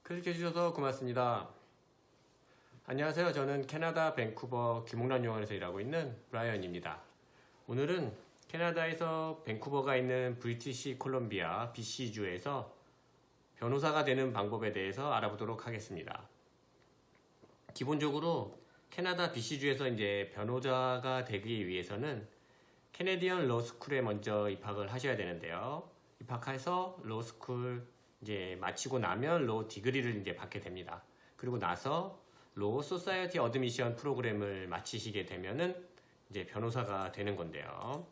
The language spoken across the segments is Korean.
클릭해 주셔서 고맙습니다. 안녕하세요. 저는 캐나다 밴쿠버 김홍란 요원에서 일하고 있는 브라이언입니다. 오늘은 캐나다에서 밴쿠버가 있는 브리티시 콜럼비아 BC주에서 변호사가 되는 방법에 대해서 알아보도록 하겠습니다. 기본적으로 캐나다 BC주에서 이제 변호사가 되기 위해서는 캐네디언 로스쿨에 먼저 입학을 하셔야 되는데요. 입학해서 로스쿨 이제 마치고 나면 로 디그리를 이제 받게 됩니다. 그리고 나서 로 소사이어티 어드미션 프로그램을 마치시게 되면은 이제 변호사가 되는 건데요.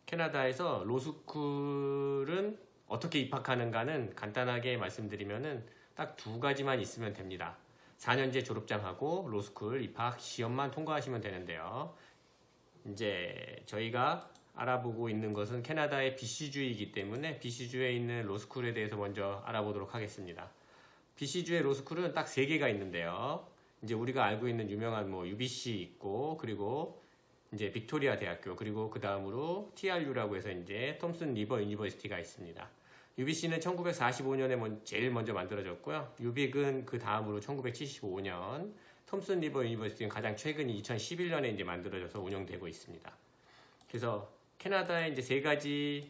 캐나다에서 로스쿨은 어떻게 입학하는가는 간단하게 말씀드리면은 딱 두 가지만 있으면 됩니다. 4년제 졸업장하고 로스쿨 입학 시험만 통과하시면 되는데요. 이제 저희가 알아보고 있는 것은 캐나다의 BC주이기 때문에 BC주에 있는 로스쿨에 대해서 먼저 알아보도록 하겠습니다. BC주의 로스쿨은 딱 3개가 있는데요. 이제 우리가 알고 있는 유명한 UBC 있고, 그리고 이제 빅토리아 대학교, 그리고 그 다음으로 TRU라고 해서 이제 톰슨 리버 유니버시티가 있습니다. UBC는 1945년에 제일 먼저 만들어졌고요. 유빅은 그 다음으로 1975년, 톰슨 리버 유니버시티는 가장 최근이 2011년에 이제 만들어져서 운영되고 있습니다. 그래서 캐나다의 이제 3가지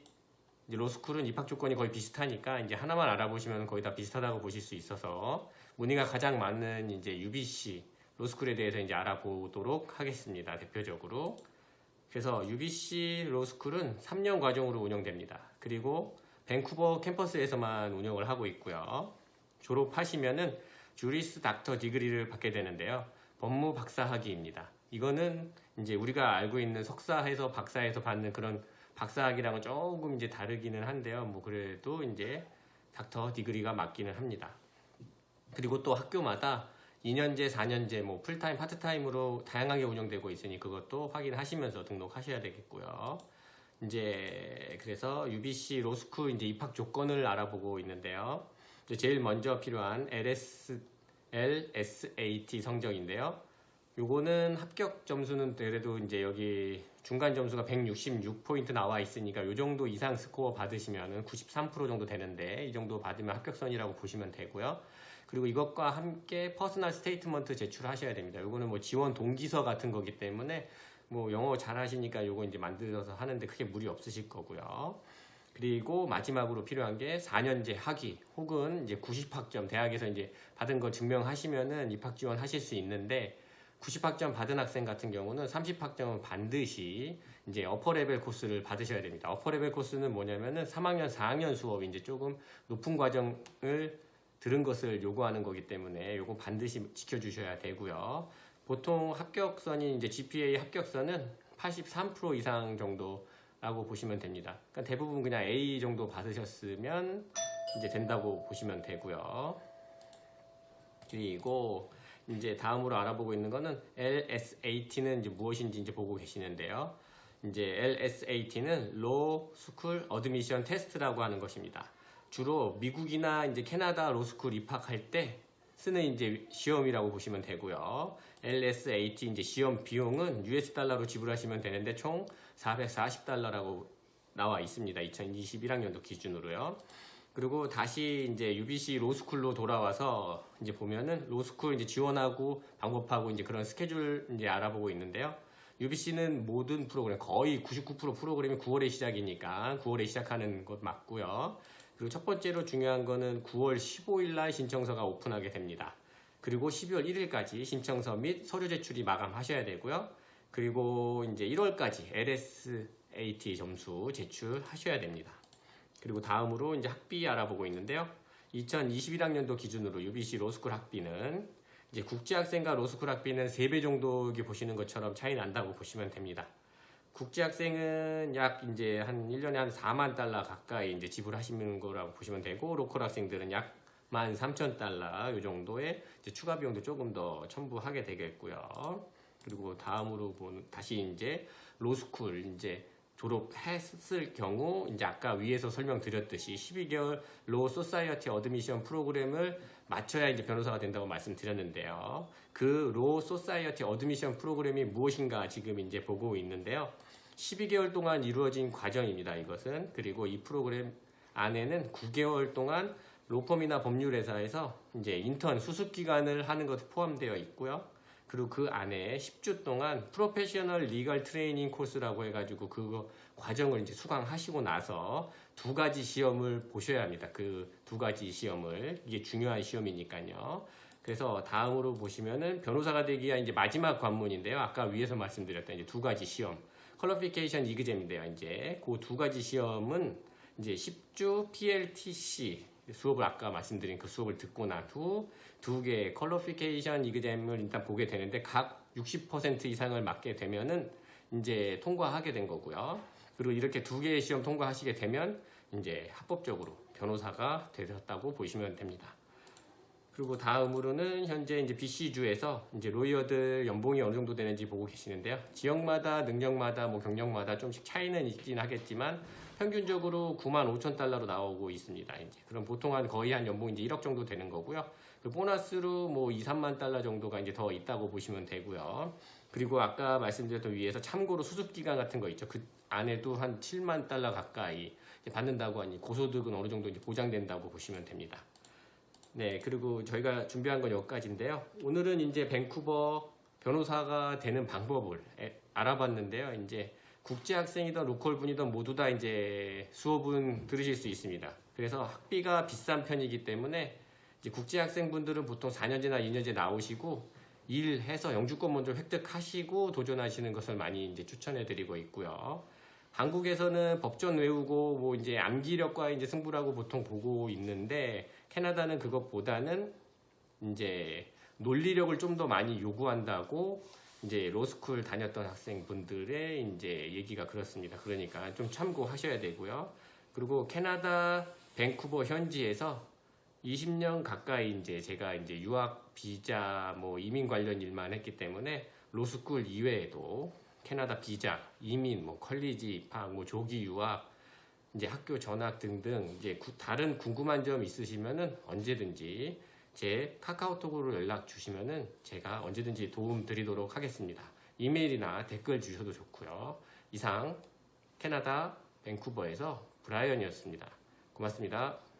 로스쿨은 입학 조건이 거의 비슷하니까 이제 하나만 알아보시면 거의 다 비슷하다고 보실 수 있어서 문의가 가장 많은 이제 UBC 로스쿨에 대해서 이제 알아보도록 하겠습니다. 대표적으로. 그래서 UBC 로스쿨은 3년 과정으로 운영됩니다. 그리고 밴쿠버 캠퍼스에서만 운영을 하고 있고요. 졸업하시면은 주리스 닥터 디그리를 받게 되는데요. 법무 박사 학위입니다. 이거는 이제 우리가 알고 있는 석사에서 박사에서 받는 그런 박사학위랑은 조금 이제 다르기는 한데요. 그래도 이제 닥터 디그리가 맞기는 합니다. 그리고 또 학교마다 2년제, 4년제, 풀타임, 파트타임으로 다양하게 운영되고 있으니 그것도 확인하시면서 등록하셔야 되겠고요. 이제 그래서 UBC 로스쿨 이제 입학 조건을 알아보고 있는데요. 이제 제일 먼저 필요한 LSAT 성적인데요. 요거는 합격 점수는 그래도 이제 여기 중간 점수가 166포인트 나와 있으니까 요 정도 이상 스코어 받으시면 93% 정도 되는데 이 정도 받으면 합격선이라고 보시면 되고요. 그리고 이것과 함께 퍼스널 스테이트먼트 제출하셔야 됩니다. 요거는 지원 동기서 같은 거기 때문에 영어 잘 하시니까 요거 이제 만들어서 하는데 크게 무리 없으실 거고요. 그리고 마지막으로 필요한 게 4년제 학위 혹은 이제 90학점 대학에서 이제 받은 거 증명하시면은 입학 지원하실 수 있는데 90학점 받은 학생 같은 경우는 30학점은 반드시 이제 어퍼레벨 코스를 받으셔야 됩니다. 어퍼레벨 코스는 뭐냐면은 3학년, 4학년 수업이 이제 조금 높은 과정을 들은 것을 요구하는 거기 때문에 요거 반드시 지켜주셔야 되고요. 보통 합격선이 이제 GPA 합격선은 83% 이상 정도라고 보시면 됩니다. 그러니까 대부분 그냥 A 정도 받으셨으면 이제 된다고 보시면 되고요. 그리고 이제 다음으로 알아보고 있는 거는 LSAT는 이제 무엇인지 이제 보고 계시는데요. 이제 LSAT는 Law School Admission Test라고 하는 것입니다. 주로 미국이나 이제 캐나다 로스쿨 입학할 때 쓰는 이제 시험이라고 보시면 되고요. LSAT 이제 시험 비용은 US 달러로 지불하시면 되는데 총 440달러라고 나와 있습니다. 2021학년도 기준으로요. 그리고 다시 이제 UBC 로스쿨로 돌아와서 이제 보면은 로스쿨 이제 지원하고 방법하고 이제 그런 스케줄 이제 알아보고 있는데요. UBC는 모든 프로그램 거의 99% 프로그램이 9월에 시작이니까 9월에 시작하는 것 맞고요. 그리고 첫 번째로 중요한 거는 9월 15일 날 신청서가 오픈하게 됩니다. 그리고 12월 1일까지 신청서 및 서류 제출이 마감하셔야 되고요. 그리고 이제 1월까지 LSAT 점수 제출하셔야 됩니다. 그리고 다음으로 이제 학비 알아보고 있는데요. 2021학년도 기준으로 UBC 로스쿨 학비는 이제 국제학생과 로스쿨 학비는 3배 정도 이렇게 보시는 것처럼 차이 난다고 보시면 됩니다. 국제학생은 약 이제 한 1년에 한 4만 달러 가까이 이제 지불하시는 거라고 보시면 되고, 로컬 학생들은 약 13,000달러 이 정도의 이제 추가 비용도 조금 더 첨부하게 되겠고요. 그리고 다음으로 다시 이제 로스쿨 이제 졸업했을 경우 이제 아까 위에서 설명드렸듯이 12개월 로 소사이어티 어드미션 프로그램을 마쳐야 이제 변호사가 된다고 말씀드렸는데요. 그 로 소사이어티 어드미션 프로그램이 무엇인가 지금 이제 보고 있는데요. 12개월 동안 이루어진 과정입니다. 이것은. 그리고 이 프로그램 안에는 9개월 동안 로펌이나 법률회사에서 이제 인턴 수습 기간을 하는 것이 포함되어 있고요. 그리고 그 안에 10주 동안 프로페셔널 리걸 트레이닝 코스라고 해가지고 그거 과정을 이제 수강하시고 나서 2가지 시험을 보셔야 합니다. 그 2가지 시험을. 이게 중요한 시험이니까요. 그래서 다음으로 보시면은 변호사가 되기 위한 이제 마지막 관문인데요. 아까 위에서 말씀드렸던 이제 2가지 시험. 퀄리피케이션 이그잼인데요. 이제 그 2가지 시험은 이제 10주 PLTC 수업을 아까 말씀드린 그 수업을 듣고 난 후 2개의 퀄리피케이션 이그잼을 일단 보게 되는데 각 60% 이상을 맞게 되면은 이제 통과하게 된 거고요. 그리고 이렇게 2개의 시험 통과하시게 되면 이제 합법적으로 변호사가 되셨다고 보시면 됩니다. 그리고 다음으로는 현재 이제 BC주에서 이제 로이어들 연봉이 어느 정도 되는지 보고 계시는데요. 지역마다 능력마다 뭐 경력마다 좀씩 차이는 있긴 하겠지만 평균적으로 95,000달러로 나오고 있습니다. 이제 그럼 보통 거의 한 연봉 이제 1억 정도 되는 거고요. 그 보너스로 뭐 2, 3만 달러 정도가 이제 더 있다고 보시면 되고요. 그리고 아까 말씀드렸던 위에서 참고로 수습 기간 같은 거 있죠. 그 안에도 한 7만 달러 가까이 받는다고 하니 고소득은 어느 정도 이제 보장된다고 보시면 됩니다. 네, 그리고 저희가 준비한 건 여기까지인데요. 오늘은 이제 밴쿠버 변호사가 되는 방법을 알아봤는데요. 이제 국제 학생이든 로컬 분이든 모두 다 이제 수업은 들으실 수 있습니다. 그래서 학비가 비싼 편이기 때문에 이제 국제 학생분들은 보통 4년제나 2년제 나오시고 일해서 영주권 먼저 획득하시고 도전하시는 것을 많이 이제 추천해 드리고 있고요. 한국에서는 법전 외우고 뭐 이제 암기력과 이제 승부라고 보통 보고 있는데 캐나다는 그것보다는 이제 논리력을 좀 더 많이 요구한다고 이제 로스쿨 다녔던 학생분들의 이제 얘기가 그렇습니다. 그러니까 좀 참고하셔야 되고요. 그리고 캐나다 밴쿠버 현지에서 20년 가까이 이제 제가 이제 유학 비자 뭐 이민 관련 일만 했기 때문에 로스쿨 이외에도 캐나다 비자, 이민, 뭐 컬리지 입학, 뭐 조기 유학, 이제 학교 전학 등등 이제 다른 궁금한 점 있으시면은 언제든지 제 카카오톡으로 연락 주시면은 제가 언제든지 도움 드리도록 하겠습니다. 이메일이나 댓글 주셔도 좋고요. 이상 캐나다 밴쿠버에서 브라이언이었습니다. 고맙습니다.